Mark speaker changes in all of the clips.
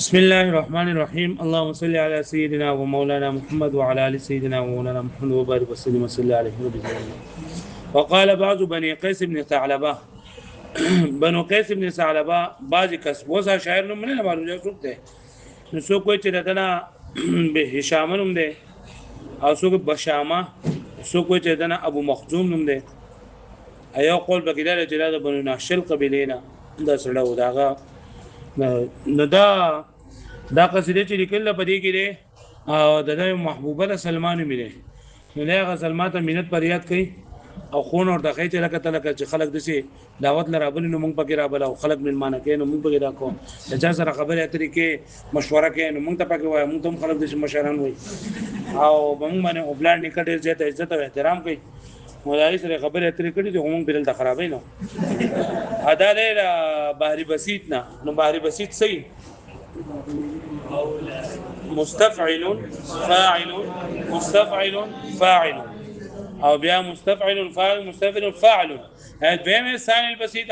Speaker 1: بسم الله الرحمن الرحيم. اللهم صل على سيدنا ومولانا محمد وعلى ال سيدنا ومولانا محمد وبارك وسلم وصلى عليه وسلم. وقال بعض بني قيس بن ثعلبه بنو قيس بن ثعلبه بعض کس وسا شاعر نوم نه معلوم جو سکتے نو سو کوئی چې دنا به هشام نوم ده او سو بشامه سو کوئی چې دنا ابو مخزوم نوم ده ایو قول بکیدار چې د بنو نحشل قبیلینا دا سره وداغه نو دا قصیده چې لیکل په دې کې ده او د محبوبه د سلمان مینه نو هغه سلمان ته مینت پر یاد کړي او خون اور دغه چې لکه تلکه چې خلک دسي دعوت لرابل نو موږ پکې رابل او خلک ملمانه کې نو موږ پکې دا کوم چې سره خبره اترې کې مشوره کې نو موږ ته پکې وای موږ ته خلک دسي مشران وای او موږ باندې خپل نکټ زیاته عزت او احترام کوي مولای سره خبره اترې کړي ته هم بل د خرابې نو ادا له بحری بسيط نه نو بحری بسيط صحیح مستفعل فاعل مستفعل فاعل او بیا مستفعل فاعل مستفعل فاعل البهم الثاني البسيط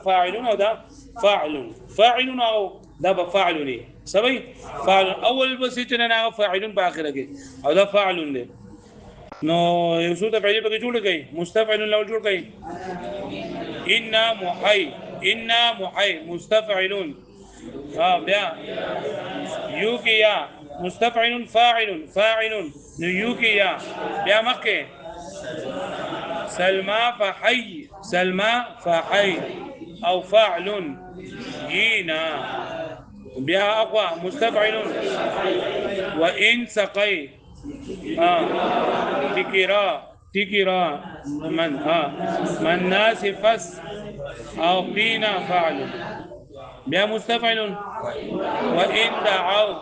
Speaker 1: فاعل او ده فاعل فاعل او ده بفاعل سبي فاعل اول البسيط نه فاعل باخره کې او ده فاعل نه نو یو څه د فعل په جوړ کړي مستفعل لو جوړ کړي ان محي مستفعلون بیا يوكيا مستفعل فاعل يوكيا بیا مکه سلمى فحي او فاعل جينا بیا اقوى مستفعل وان سقي تكرا من ناس فس او قينا فاعل بیا مستفعل وان دعوا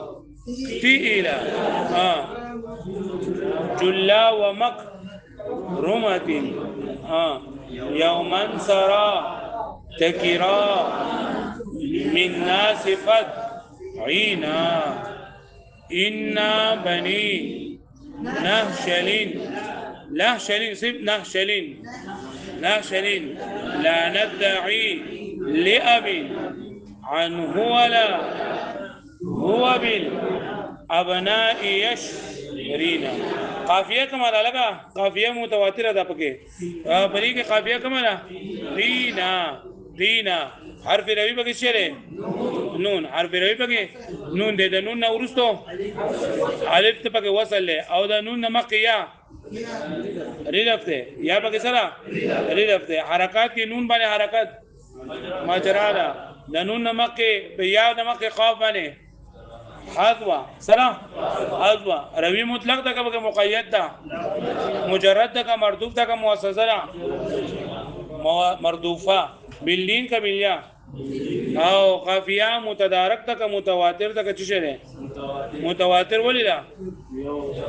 Speaker 1: فئلا جلا ومكرمة يوما سرى تكرا من ناس فدعينا إنا بني نهشل لا ندعي لأب عنه ولا هو بالأبناء يشرينا قافیه کما ده لگا قافیه متواتره ده پکې بلی کې قافیه کما ده دینا حرف روی پکې شره نون حرف روی پکې نون ده د نون نه ورستو الف ته پکې وصل له او د نون نه مخکې یا ریلفته یا پکې سره ریلفته حرکات کې نون باندې حرکت ماجرا ده د نون نه مخکې په یا نه مخکې قاف باندې حذوا سلام حذوا روی مطلق ده که مقید ده مجرد ده که مردوف ده که مؤسسه ده مردوفه باللین که بالیا او قافیه متدارک ده که متواتر ده که چی شده متواتر ولی ده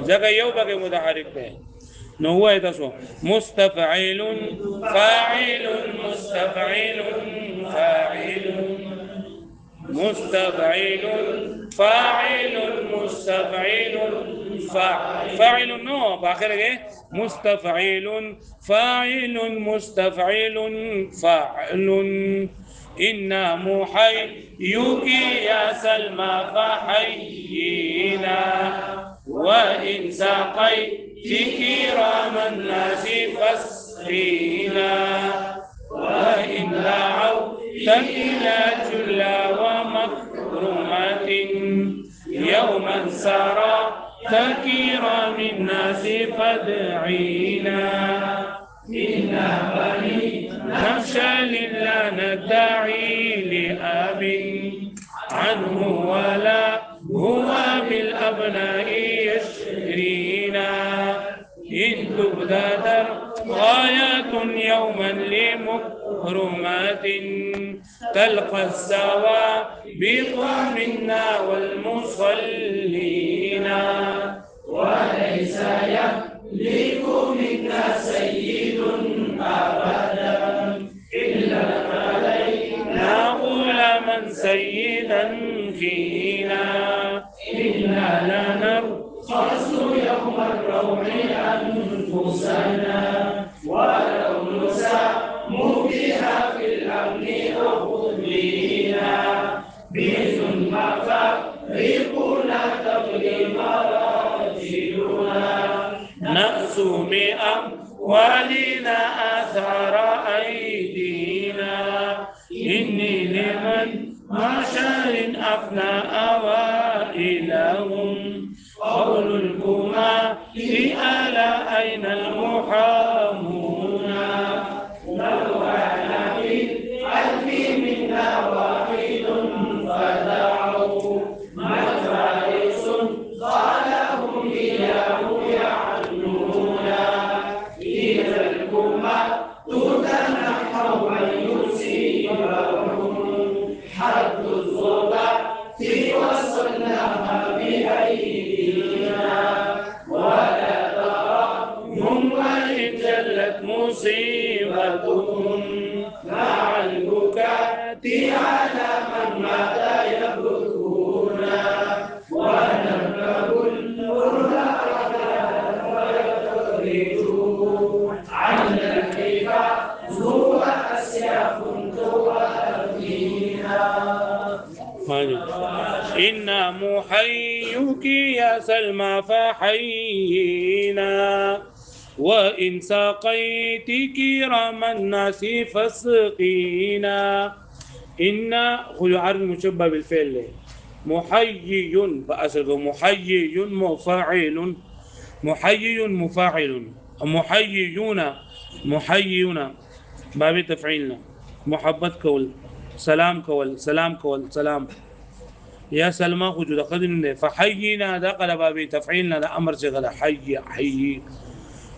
Speaker 1: ځکه یو بګه متحرک ده نو هو تاسو مستفعل فاعل مستفعل فاعل مستفعل فاعل مستفعل فاعل نو باخره کې مستفعل فاعل مستفعل فاعل إن محييك يا سلمى فحيينا وإن سقيت كرام الناس فاسقينا وإن دعوتك إلى جلا ومكرمات يوما سرى كرام الناس فادعينا إنا بني نخشى لا ندعي لأب عنه ولا هو بالأبناء يشرينا إن تبدأ غايات يوما لمكرمات تلقى السوابق منا والمصلين وليس يملك منا سيد أبدا إلا علينا غلاما سيدا فينا إنا لنرخص يوم الروع أنفسنا ولو نسام بها في الأمن أخذ بنا بإذن مفارقنا تبغي مراجلنا نأسوم أموالنا آثار أيدينا إني لمن معشر أفنى أوائلهم قول الكمال ألا أين المحامون لو كان في ألف منا واحد فدعوا مفارس قالهم إياه يعنون إذا الكمال تتنحوا أن يصيبهم حد الظبا وصلناها بأيدينا ولا تراهم وإن جلت مصيبتهم مع البكاء على من مات يبكون ونركب البرهان ويخرجوا عنا كيف هو أسياف تؤدينا إنا محييك يا سلمى فحيينا وإن سقيت كرام الناس فاسقينا إنا خذوا عرض مشبه بالفعل محيي فأصله محيي مفاعل محيي مفاعل محييون باب تفعيلنا محبت كول سلام كول سلام كول سلام يا سلمى خجود قدن فحينا دقل باب تفعيلنا ده أمر شغل حي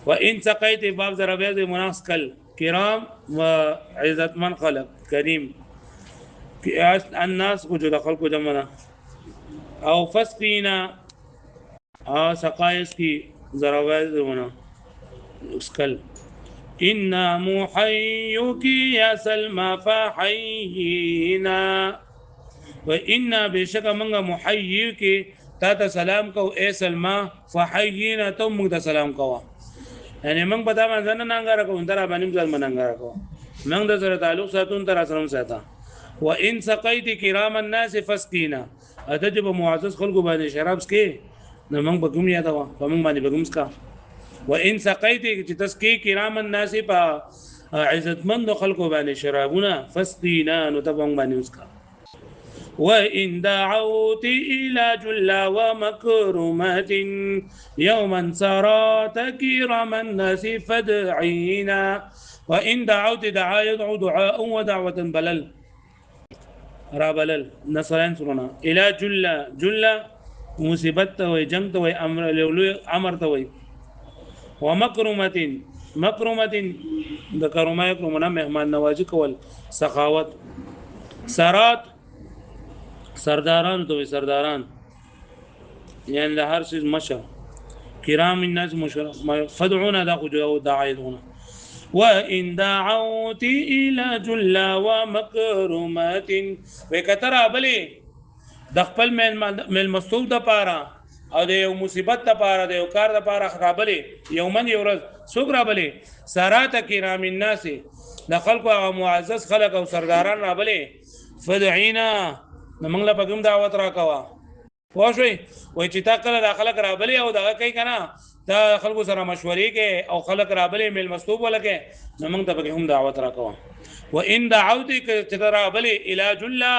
Speaker 1: وإن سقيت باب ضربيات مناقص كل كرام وعزت من خلق كريم الناس خجود خلق جمنا أو فسقينا أو سقايس کی ضربيات مناقص كل إنا محييك يا سلمى فحيينا وإنا بشك منغا محييك تاتا سلام كو اي سلمى فحيينا تو منغا سلام كو يعني من بتا من زنا نانغارا كو انترا بانيم سلمى نانغارا كو من ده سره تعلق ساتون ترا سلام ساتا وإن سقيت كرام الناس فسقينا أتجب معزز خلق باني شراب سكي نمن بكم يا دوا فمن باني بكم سكا وإن سقيت تسقي كرام الناس عزت من خلق باني شرابنا فسقينا نتبع باني مسكا وإن دعوت إلى جلا ومكرمة يوما سرات كرام الناس فادعينا وإن دعوت دعا يدعو دعاء ودعوة بلل رابلل نصرين سرنا إلى جلا مصيبت وي جنت وي أمر لولو أمرت وي ومكرمة ذكرما يكرمنا مهمان نواجك والسخاوت سرات سرداران تو سرداران يعني لهر شيء مشى كرام الناس مشى فدعونا دعوا داعيتنا وإن دعوت إلى جلا ومكرمات وكترى بلي دخل من المستوب دا پارا او د یو مصیبت د پاره د یو کار د پاره خرابلې یومن یو ورځ څوک رابلې سارات کرام الناس د خلکو او معزز خلک او سرداران رابلې فدعینا موږ له پګم دعوت راکوا واښوي وای چې تا کله د خلک رابلې او دغه کوي کنه دا خلکو سره مشورې کې او خلک رابلې مل مستوب ولکه موږ ته پګم دعوت راکوا وان دعوتک ترابلې الى جلا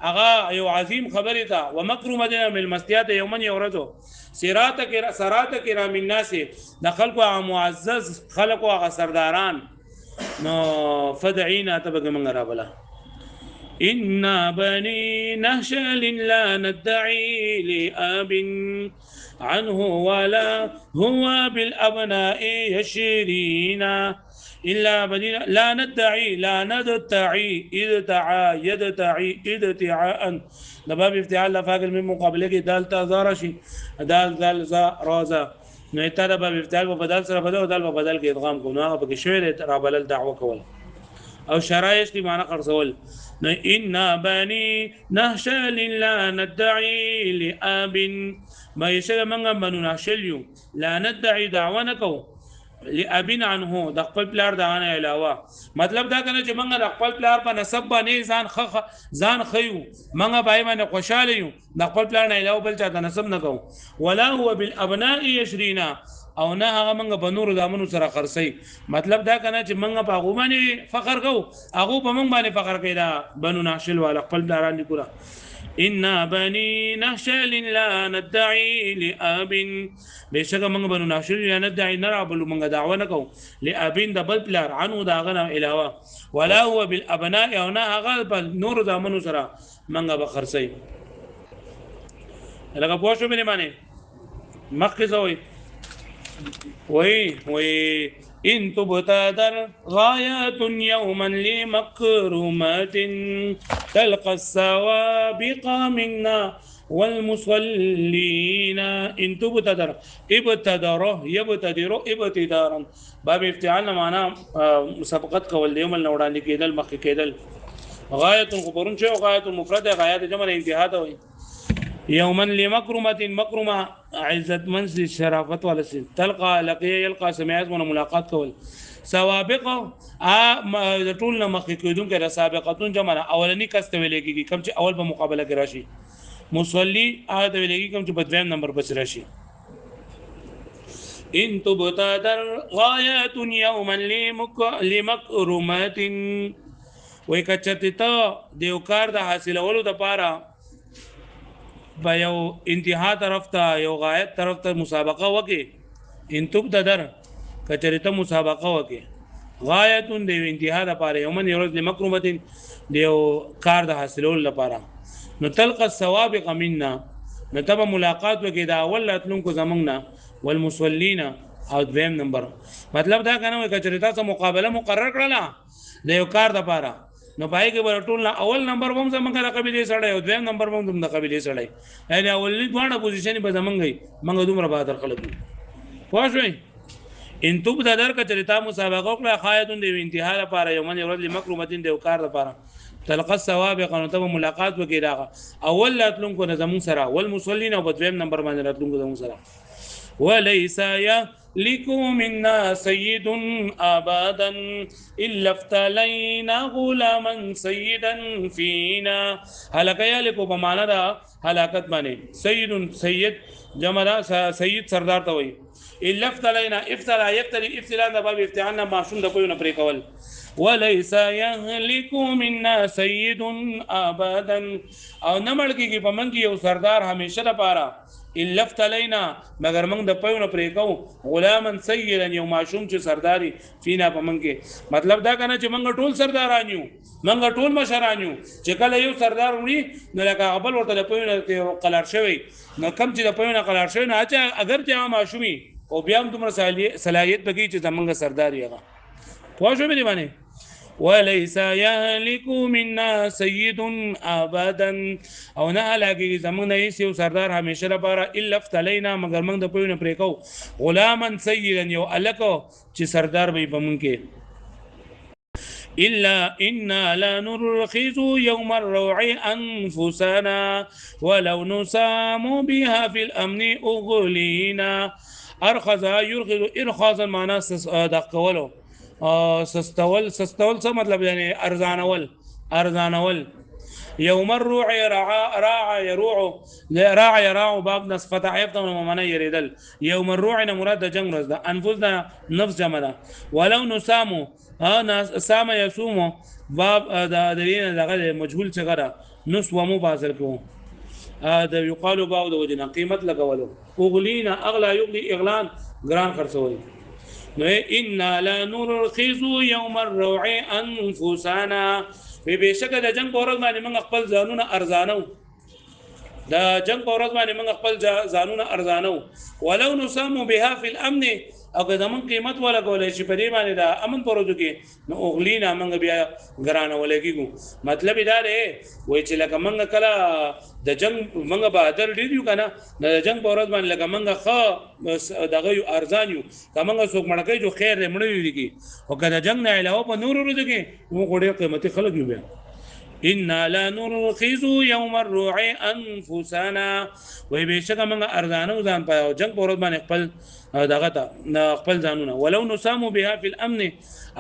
Speaker 1: اغا یو عظیم خبره تا ومکرمه من المستیات یومن یورزو سرات کرام الناس د خلق او معزز خلق او سرداران نو فدعینا تبګ من رابلا ان بني نهشل لا ندعي لاب عنه ولا هو بالابناء يشرينا إلا بدينا لا ندعي ادعاء لباب افتعال لفاقل من مقابله کې دال تا زارشي دال ز رازا نو ته د باب افتعال په بدل سره بدل دال په بدل کې ادغام کو نو هغه کې شوی را بلل دعوه کول او شرایط کی معنی خرڅول نو ان بني نهشل لا ندعي لاب ما يشل من بنو نهشل لا ندعي دعوه نکو لابن عنه د خپل پلار د غنه علاوه مطلب دا کنه چې موږ د خپل پلار په نسب باندې ځان خيو موږ پای باندې خوشاله یو د خپل پلار نه علاوه بل چا د نسب نه کوو ولا هو بالابناء يشرينا او نه هغه موږ په نور دامنو سره خرسي مطلب دا کنه چې موږ په هغه باندې فخر کوو هغه په موږ باندې فخر کوي دا بنو ناشل والا خپل پلاران دي پورا إن بني نهشل لا ندعي لأب بشك من بنو نهشل لا ندعي نرعبل من دعوة نكو لأب دبل بلار عنه داغنا إلهوا ولا هو بالأبناء أو نا غالب نور دامنو سرا من بخرسي لقد بوشو بني ماني مخزوي وي إن تبتدر غايات يوما لمكرمات تلقى السوابق منا والمصلين إن تبتدر ابتدره يبتدر ابتدارا باب افتعالنا معناه مسابقات قول يوم النوراني كيدل مخي كيدل غاية خبرون شيء وغاية مفردة غاية جمع انتهاء دوي يوما لمكرمة مكرمة عزت منزل الشرافة والسن تلقى لقي يلقى سمعت من ملاقات کول سوابقه طولنا مخکې کېدون کې سابقتون جمع اولنی کس ته ویل کېږي کوم چې اول په مقابله کې راشي مصلي هغه ته ویل کېږي کوم چې په دویم نمبر بس راشي ان تبتدر غايات يوما لمكرمات وای کچته ته دیو کار د حاصلولو د پاره په یو انتها طرف ته یو غایت طرف ته مسابقه وکي ان تبتدر کچریته مسابقه وکي غایتون دی انتها د پاره یومن یورز لمکرمتین دیو کار د حاصلولو لپاره نو تلقى السوابق منا نتبه ملاقات وکي دا اول اتلونکو زمنګنا والمصلين او دویم نمبر مطلب دا کنه کچریته سره مقابله مقرر کړه د یو کار د پاره نو پای کې ورټول اول نمبر هم زمونږه د قبيله سره او دویم نمبر هم د قبيله سره یعنی اولنی دوه پوزیشن په زمونږه منګه دومره بهادر خلک پوښوي ان توب د در کچریتا مسابقه کړه خایتون دی انتها لپاره یومن یورد لمکرمتین دی کار لپاره تلقى السوابق نو ته ملاقات وکي دا اول لاتلونکو د زمون سره والمصلين او دویم نمبر باندې راتلونکو زمون سره وليس لكم منا سيد أبدا إلا افتلينا غلاما سيدا فينا هلاك يالكو بمعنى دا هلاكت ماني سيد جمع سيد سردار توي إلا افتلينا افتلا يفتلي افتلا دا باب افتعالنا معشون دا کوئی نپری کول وليس يهلك منا سيد أبدا او نمړ کیږي پمن کې یو سردار همیشه د پاره الا افتلینا مگر موږ د پيونه پرې کو غلاما سيدا یو ماشوم چې سرداري فینا پمن کې مطلب دا کنه چې موږ ټول سرداران یو موږ ټول مشران یو چې کله یو سردار وړي نو لکه خپل ورته د پيونه قلار شوی نو کم چې د پيونه قلار شوی نه چې اگر چې ماشومي او بیا هم تمره صلاحیت بګی چې زمونږ سردار یغه پوه شو به دی وليس يهلك منا سيد ابدا او نه هلاکی زمون نه یو سردار همیشه لپاره الا افتلینا مگر موږ د پوینه پرې کو غلاما سيدا یو الکو چې سردار به پمون کې إلا إنا لا نرخص يوم الروع أنفسنا ولو نسام بها في الأمن أغلينا أرخص يرخص إرخاص المعنى دقولو سستول څه مطلب یعنی ارزانول یوم الروع راع يراع باب نص فتح يفتح من يريدل يوم الروع مراد جنگ رز ده انفسنا نفس جمع ده ولو نسامو سام يسومو باب د دین دغه مجهول څنګه نسومو بازل کو دا يقال باو د وجنه قیمت لګولو اغلینا اغلا یغلی اغلان ګران خرڅوي نو ان لا نرخص يوم الروع انفسنا بشک د جنگ پورز باندې موږ خپل ځانونه ارزانو د جنگ پورز باندې موږ خپل ځانونه ارزانو ولو نسام بها في الامن او که زمون قیمت ولا کولای شي په دې باندې د امن پروژو کې نو اغلینا موږ بیا ګرانه ولګیږو مطلب دا دی وای چې لکه موږ کله د جنگ موږ بهادر ډیر یو کنه د جنگ پورز باندې لکه موږ خو دغه یو ارزان یو کومه څوک مړکې جو خیر دې مړ یو دي او که د جنگ نه علاوه په نور ورځو کې موږ ډیر قیمتي خلک یو بیا انا لا نرخص يوم الروع انفسنا وای بشک موږ ارزانو ځان په جنگ په ورځ باندې خپل دغه ته خپل ځانونه ولو نسامو بها فی الامن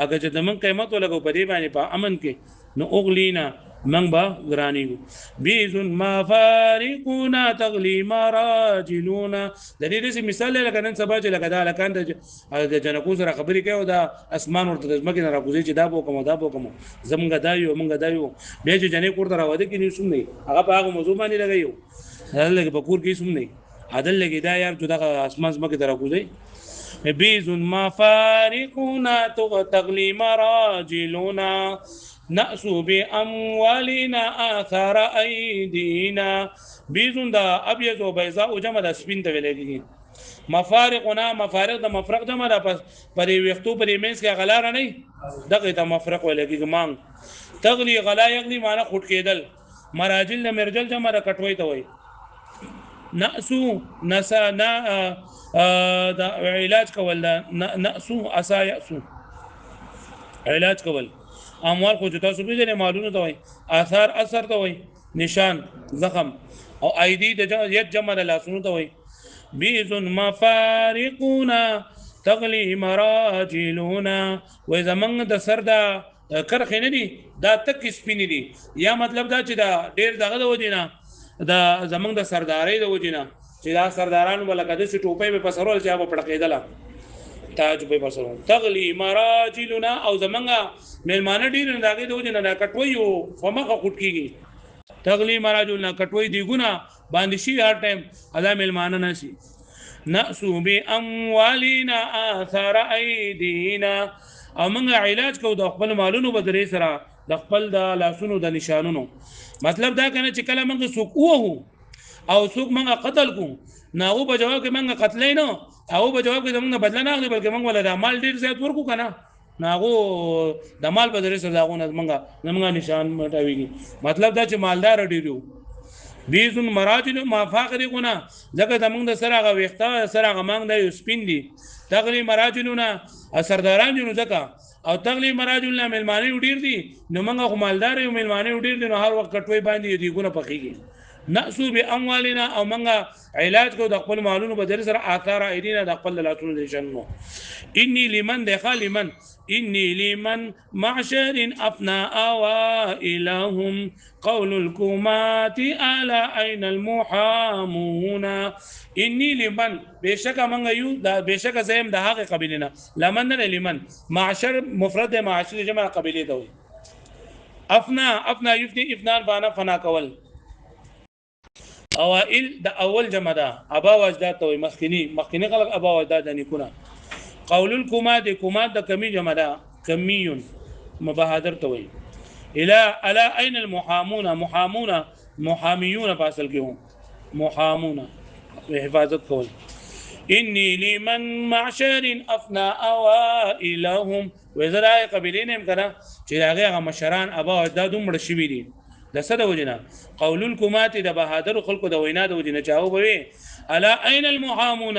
Speaker 1: اگر چې د من قیمت ولګو په دې باندې په امن کې نو اغلینا من با غرانیو بیز ما فارقونا تغلی مراجلونا د دې مثال لکه نن سبا چې لکه دا لکان د جنکو سره خبرې کوي او دا اسمان ورته د ځمکې نه راکوزي چې دا بو کوم زمونږ دایو مونږ دایو بیا چې جنې کوړه راوځي کې نیسوم نه هغه په هغه موضوع باندې لګایو هغه په کور کې سوم نه عدل لګي دا یار چې دا اسمان ځمکې ته راکوزي بیز ما فارقونا تغلی مراجلونا نأسو بأموالنا آثار أيدينا بيزون دا أبيض وبيضاء جمع دا سپین ته ویل کېږي مفارقنا مفارق د مفرق جمع دا پرې وختو پرې مینس کې غلار نه دغه ته مفرق ویل کېږي مانګ تغلی غلا یغلی معنی خټ کېدل مراجل د مرجل جمع دا کټوي ته وای نأسو نسا نا دا علاج کول دا نأسو اسا یأسو علاج کول اموال خو تاسو به دې مالونه ته وای آثار اثر ته وای نشان زخم او ايدي د ید جمع د لاسونو ته وای بيز مفارقونا تغلي مراجلونا و زمنګ د سر دا کرخ نه دي دا تک سپین دي یا مطلب دا چې دا ډیر دغه د ودینه دا زمنګ د سرداري د ودینه چې دا سردارانو بلکې د ټوپۍ په پسرول چې هغه پړقېدله تاج په پسرول تغلي مراجلونا او زمنګ ملمانه ډیر نه داګه دوی نه کټوي او فمخه خټ کیږي تغلی مراجل نه کټوي دی ګنا باندې شي هر ټایم ادا ملمانه نشي نأسو باموالنا آثار ايدينا او موږ علاج کو د خپل مالونو بدري سره د خپل د لاسونو د نشانونو مطلب دا کنه چې کله موږ سوق او سوق موږ قتل کو ناغو په جواب کې موږ قتلې نه او په جواب کې موږ بدل نه اخلي بلکې موږ ولا د مال ډیر زیات ورکو کنه ناغو د مال په درې سره داغونه زمونږ نشان مټاويږي مطلب دا چې مالدار ډیرو بیزون مراجل ما فاقرقنا ځکه زمونږ د سره غو وخته سره غمنګ د سپین دي تغلی مراجلونه سرداران دي ځکه او تغلی مراجلنا ملمانه ډیر دي نو موږ خو مالدار یو ملمانه ډیر دي نو هر وخت کټوي باندې دی ګونه پخېږي نأسو باموالنا او موږ علاج کو د خپل مالونو په ذریعہ سره آثار ایدینا د خپل لاتونو د جنو انی لمن دخل لمن إني لمن معشر أفنى أوائلهم قول الكمات ألا أين المحامون إني لمن بشك من يو دا بشك زيم ده حق قبيلنا لمن لمن معشر مفرد معشر جمع قبيله دوي أفنى يفني إفنان بانا فنا كول اوائل د اول جمع ده ابا وجدات توي مخکینی خلق ابا وجدات نه کونه قول الكمات كمات د کمی جمع ده کمی مبهادر توي الا اين المحامون محاميون فاصل کې هم محامون حفاظت کول اني لمن معشر افنى اوائلهم وزراء قبيلين کنا چې هغه مشران ابا وجدات مړ شوی دي د صد وجنا قول الكمات د بهادر خلق د وینا د وجنا چاو بوي الا اين المحامون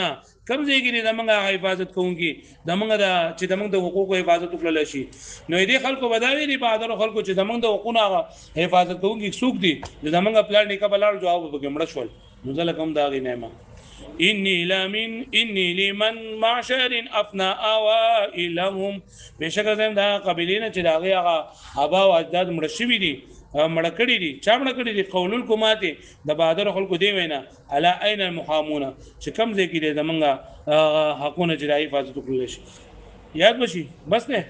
Speaker 1: کم ځای زمونږه حفاظت کوونکی زمونږ د چې زمونږ د حقوقو حفاظت وکړل شي نو دې خلکو بداوی دي بهادر خلکو چې زمونږ د حقوقو حفاظت کوونکی څوک دي زمونږ پلان نیکه بلار جواب وګمړ شول نو زله کوم دا غي نعمت اني لمن معشر افنى اوائلهم بشکره زم دا قبیلین چې داغه هغه ابا او اجداد مړ شوی دي مړ کړی دي چا مړ کړی دي قول الکمات د بهادر خلکو دی وینا الا اين المحامون چې کم ځای کې زمونږه حقونه جرای حفاظت وکړل شي یاد بشي بس نه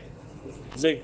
Speaker 1: زي